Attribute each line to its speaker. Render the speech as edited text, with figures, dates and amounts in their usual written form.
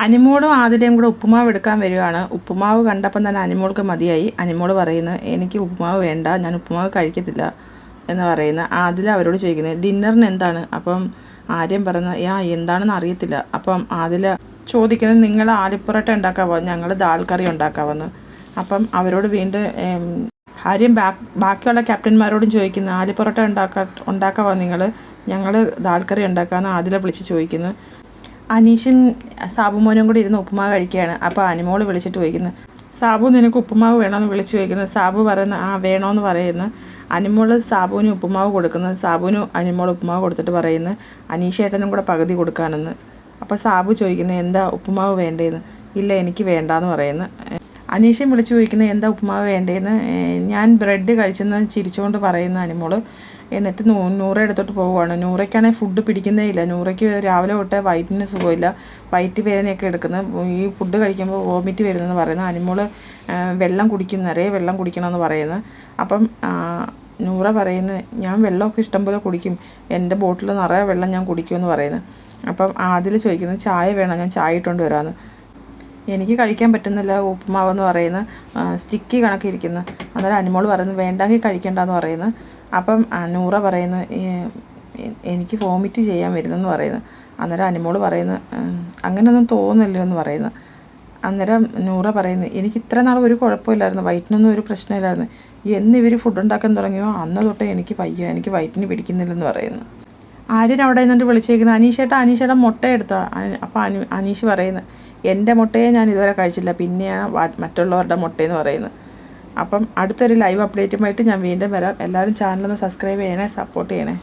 Speaker 1: അനിമോളും ആതിരയും കൂടെ ഉപ്പുമാവ് എടുക്കാൻ വരികയാണ്. ഉപ്പുമാവ് കണ്ടപ്പം തന്നെ അനിമോൾക്ക് മതിയായി. അനിമോൾ പറയുന്നത് എനിക്ക് ഉപ്പുമാവ് വേണ്ട, ഞാൻ ഉപ്പുമാവ് കഴിക്കത്തില്ല എന്ന് പറയുന്നത്. ആതിര അവരോട് ചോദിക്കുന്നത് ഡിന്നറിന് എന്താണ്? അപ്പം ആര്യം പറയുന്നത് എന്താണെന്ന് അറിയത്തില്ല. അപ്പം ആതിര ചോദിക്കുന്നത് നിങ്ങൾ ആലിപ്പുറോട്ട ഉണ്ടാക്കാവോ, ഞങ്ങൾ ദാൽ കറി ഉണ്ടാക്കാമെന്ന്. അപ്പം അവരോട് വീണ്ടും ആര്യം ബാക്കിയുള്ള ക്യാപ്റ്റന്മാരോടും ചോദിക്കുന്നു ആലിപ്പുറോട്ട ഉണ്ടാക്കാവോ നിങ്ങൾ, ഞങ്ങൾ ദാൽ കറി ഉണ്ടാക്കാമെന്ന് ആതിര വിളിച്ച് ചോദിക്കുന്നു. അനീഷും സാബുമോനും കൂടി ഇരുന്ന് ഉപ്പുമാവ് കഴിക്കുകയാണ്. അപ്പോൾ അനിമോൾ വിളിച്ചിട്ട് ചോദിക്കുന്നു സാബു നിനക്ക് ഉപ്പുമാവ് വേണമെന്ന് വിളിച്ച് ചോദിക്കുന്നു. സാബു പറയുന്നു വേണമെന്ന് പറയുന്നു. അനിമോൾ സാബുവിന് ഉപ്പുമാവ് കൊടുക്കുന്നു. സാബുവിന് അനിമോൾ ഉപ്പുമാവ് കൊടുത്തിട്ട് പറയുന്നു അനീഷേട്ടനും കൂടെ പകുതി കൊടുക്കാനെന്ന്. അപ്പോൾ സാബു ചോദിക്കുന്നത് എന്താ ഉപ്പുമാവ് വേണ്ടതെന്ന്. ഇല്ല എനിക്ക് വേണ്ടാന്ന് പറയുന്നു. അനീഷയും വിളിച്ച് ചോദിക്കുന്നത് എന്താ ഉപ്പുമാവ് വേണ്ടതെന്ന്. ഞാൻ ബ്രെഡ് കഴിച്ചെന്ന് ചിരിച്ചുകൊണ്ട് പറയുന്ന അനിമോൾ. എന്നിട്ട് നൂറ എടുത്തോട്ട് പോവുകയാണ്. നൂറയ്ക്കാണെങ്കിൽ ഫുഡ് പിടിക്കുന്നേ ഇല്ല. നൂറയ്ക്ക് രാവിലെ തൊട്ട് വയറ്റിന് സുഖമില്ല, വയറ്റ് വേദനയൊക്കെ എടുക്കുന്നത്, ഈ ഫുഡ് കഴിക്കുമ്പോൾ വോമിറ്റ് വരുന്നതെന്ന് പറയുന്നത്. അനിമോൾ വെള്ളം നിറയെ വെള്ളം കുടിക്കണമെന്ന് പറയുന്നത്. അപ്പം നൂറ പറയുന്നത് ഞാൻ വെള്ളമൊക്കെ ഇഷ്ടംപോലെ കുടിക്കും, എൻ്റെ ബോട്ടിൽ നിറയെ വെള്ളം ഞാൻ കുടിക്കുമെന്ന് പറയുന്നത്. അപ്പം അതിൽ ചോദിക്കുന്നത് ചായ വേണം, ഞാൻ ചായ ഇട്ടുകൊണ്ട് വരാമെന്ന്. എനിക്ക് കഴിക്കാൻ പറ്റുന്നില്ല ഉപ്പുമാവെന്ന് പറയുന്നത്. സ്റ്റിക്കി കണക്കിരിക്കുന്നു. അന്നേരം അനിമോൾ പറയുന്നത് വേണ്ടെങ്കിൽ കഴിക്കേണ്ടെന്ന് പറയുന്നത്. അപ്പം നൂറ പറയുന്നത് എനിക്ക് വോമിറ്റ് ചെയ്യാൻ വരുന്നെന്ന് പറയുന്നത്. അന്നേരം അനിമോൾ പറയുന്നത് അങ്ങനെയൊന്നും തോന്നില്ലല്ലോ എന്ന് പറയുന്നത്. അന്നേരം നൂറ പറയുന്നത് എനിക്ക് ഇത്ര നാൾ ഒരു കുഴപ്പമില്ലായിരുന്നു, വയറ്റിനൊന്നും ഒരു പ്രശ്നമില്ലായിരുന്നു, ഇവർ ഫുഡ് ഉണ്ടാക്കാൻ തുടങ്ങിയോ അന്ന് തൊട്ടേ എനിക്ക് വയ്യ, എനിക്ക് വയറ്റിന് പിടിക്കുന്നില്ലെന്ന് പറയുന്നു. ആര്യൻ അവിടെ നിന്നിട്ട് വിളിച്ചേക്കുന്നത് അനീഷേട്ട മുട്ട എടുത്തോ. അപ്പോൾ അനീഷ് പറയുന്നത് എൻ്റെ മുട്ടയെ ഞാൻ ഇതുവരെ കഴിച്ചില്ല, പിന്നെയാണ് മറ്റുള്ളവരുടെ മുട്ടയെന്ന് പറയുന്നത്. അപ്പം അടുത്തൊരു ലൈവ് അപ്ഡേറ്റുമായിട്ട് ഞാൻ വീണ്ടും വരാം. എല്ലാവരും ചാനലൊന്ന് സബ്സ്ക്രൈബ് ചെയ്യണേ, സപ്പോർട്ട് ചെയ്യണേ.